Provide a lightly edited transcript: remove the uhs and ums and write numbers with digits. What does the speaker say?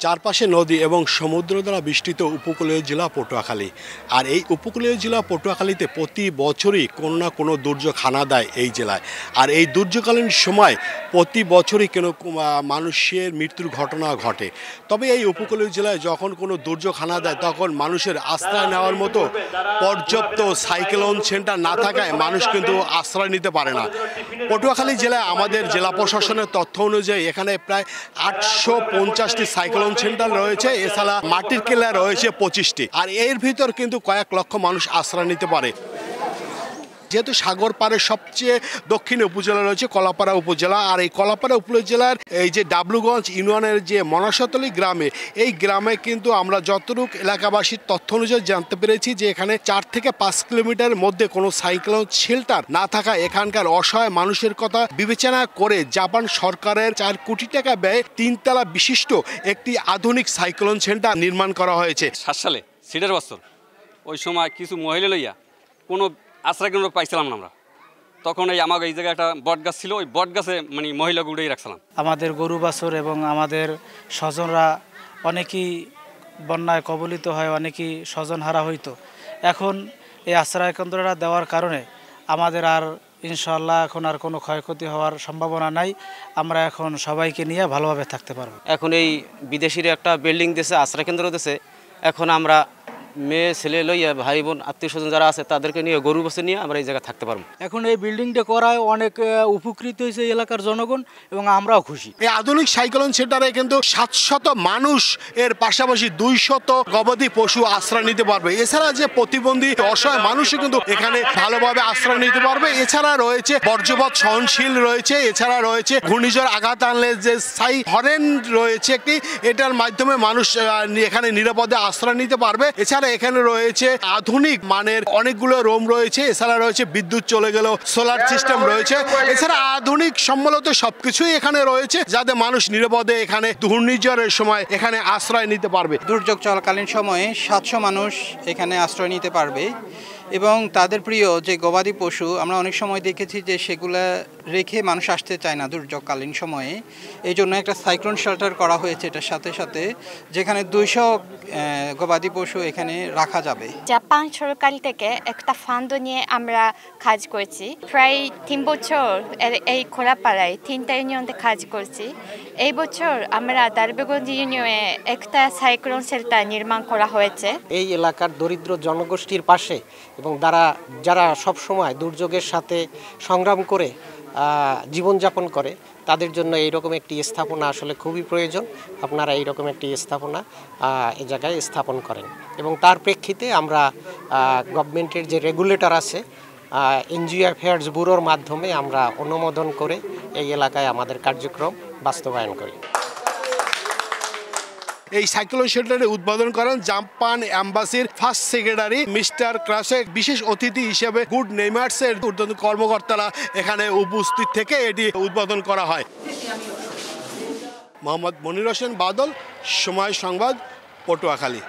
চারপাশে নদী এবং সমুদ্র দ্বারা বেষ্টিত উপকূলীয় জেলা পটুয়াখালী। আর এই উপকূলীয় জেলা পটুয়াখালীতে প্রতি বছরই কোনো না কোনো দুর্যোগ হানা দেয় এই জেলায়। আর এই দুর্যোগকালীন সময় প্রতি বছরই কোনো মানুষের মৃত্যুর ঘটনা ঘটে। তবে এই উপকূলীয় জেলায় যখন কোনো দুর্যোগ হানা দেয় তখন মানুষের আশ্রয় নেওয়ার মতো পর্যাপ্ত সাইক্লোন সেন্টার না থাকায় মানুষ কিন্তু আশ্রয় নিতে পারে না। পটুয়াখালী জেলায় আমাদের জেলা প্রশাসনের তথ্য অনুযায়ী এখানে প্রায় 850টি সাইক্লোন সেন্টার রয়েছে, এছাড়া মাটির কেল্লা রয়েছে 25টি। আর এর ভিতর কিন্তু কয়েক লক্ষ মানুষ আশ্রয় নিতে পারে। যেহেতু সাগর পাড়ের সবচেয়ে দক্ষিণে উপজেলা রয়েছে কলাপাড়া উপজেলা, আর এই কলাপাড়া উপজেলার এই যে ডাবলুগঞ্জ ইউনিয়নের যে মনসাতলী গ্রামে, এই গ্রামে কিন্তু আমরা যতটুকু এলাকাবাসীর তথ্য অনুযায়ী জানতে পেরেছি যে এখানে 4 থেকে 5 কিলোমিটারের মধ্যে কোনো সাইক্লোন শেল্টার না থাকা এখানকার অসহায় মানুষের কথা বিবেচনা করে জাপান সরকারের 4 কোটি টাকা ব্যয়ে 3 তলা বিশিষ্ট একটি আধুনিক সাইক্লোন সেন্টার নির্মাণ করা হয়েছে। 7 সালে সিডের বছর ওই সময় কিছু মহিলা লইয়া কোনো আশ্রয় কেন্দ্র পাইছিলাম না আমরা, তখন এই আমাকে এই জায়গায় একটা বট গাছ ছিল, ওই বট গাছে মানে মহিলা গুড়েই রাখছিলাম। আমাদের গরু বাছুর এবং আমাদের স্বজনরা অনেকেই বন্যায় কবলিত হয়, অনেকেই স্বজন হারা হইতো। এখন এই আশ্রয় কেন্দ্রটা দেওয়ার কারণে আমাদের আর ইনশাআল্লাহ এখন আর কোনো ক্ষয়ক্ষতি হওয়ার সম্ভাবনা নাই। আমরা এখন সবাইকে নিয়ে ভালোভাবে থাকতে পারবো। এখন এই বিদেশির একটা বিল্ডিং দিয়েছে, আশ্রয় কেন্দ্র দিয়েছে, এখন আমরা মেয়ে ছেলে লইয়া ভাই বোন আত্মীয় স্বজন যারা আছে তাদেরকে নিয়ে গরু বসে নিয়ে আমরা এই জায়গায় থাকতে পারবো। এখন এই বিল্ডিংটা করায় অনেক উপকৃত হয়েছে এলাকার জনগণ এবং আমরাও খুশি। এই আধুনিক সাইক্লোন সেন্টারে কিন্তু 700 মানুষ এর পাশাপাশি 200 গবাদি পশু আশ্রয় নিতে পারবে। এছাড়া যে প্রতিবন্ধী অসহায় মানুষও কিন্তু এখানে ভালোভাবে আশ্রয় নিতে পারবে। এছাড়া রয়েছে বর্জ্যপদ সহনশীল রয়েছে, এছাড়া রয়েছে ঘূর্ণিঝড় আঘাত আনলে যে স্থায়ী হরেন রয়েছে একটি, এটার মাধ্যমে মানুষ এখানে নিরাপদে আশ্রয় নিতে পারবে। এছাড়া এখানে রয়েছে আধুনিক মানের অনেকগুলো রুম রয়েছে, এছাড়া রয়েছে বিদ্যুৎ চলে গেল, সোলার সিস্টেম রয়েছে, এছাড়া আধুনিক সম্বলিত সবকিছুই এখানে রয়েছে যাতে মানুষ নিরাপদে এখানে ঘূর্ণিঝড়ের সময় এখানে আশ্রয় নিতে পারবে। দুর্যোগ চলাকালীন সময়ে 700 মানুষ এখানে আশ্রয় নিতে পারবে এবং তাদের প্রিয় যে গবাদি পশু আমরা অনেক সময় দেখেছি যে সেগুলা রেখে মানুষ আসতে চায় না দুর্যোগকালীন সময়ে। এই জন্য একটা সাইক্লোন শেল্টার করা হয়েছে এটার সাথে সাথে, যেখানে 200 গবাদি পশু এখানে রাখা যাবে। জাপান সরকার থেকে একটা ফান্ড নিয়ে আমরা কাজ করছি। প্রায় 3 বছর এই খোলাপাড়ায় 3টা ইউনিয়নে কাজ করছি। এই বছর আমরা ডাবলুগঞ্জ ইউনিয়নে একটা সাইক্লোন শেল্টার নির্মাণ করা হয়েছে। এই এলাকার দরিদ্র জনগোষ্ঠীর পাশে এবং যারা সবসময় দুর্যোগের সাথে সংগ্রাম করে জীবনযাপন করে তাদের জন্য এইরকম একটি স্থাপনা আসলে খুবই প্রয়োজন। আপনারা এইরকম একটি স্থাপনা এ জায়গায় স্থাপন করেন এবং তার প্রেক্ষিতে আমরা গভর্নমেন্টের যে রেগুলেটর আছে এনজিও অ্যাফেয়ার্স ব্যুরোর মাধ্যমে আমরা অনুমোদন করে এই এলাকায় আমাদের কার্যক্রম বাস্তবায়ন করি। এই সাইক্লোন শেল্টারে উদ্বোধন করেন জাপান এম্বাসির ফার্স্ট সেক্রেটারি মিস্টার ক্রাসে। বিশেষ অতিথি হিসেবে গুড নেইমার্সের ঊর্ধ্বতন কর্মকর্তারা এখানে উপস্থিত থেকে এটি উদ্বোধন করা হয়। মোহাম্মদ মনির হোসেন বাদল, সময় সংবাদ, পটুয়াখালী।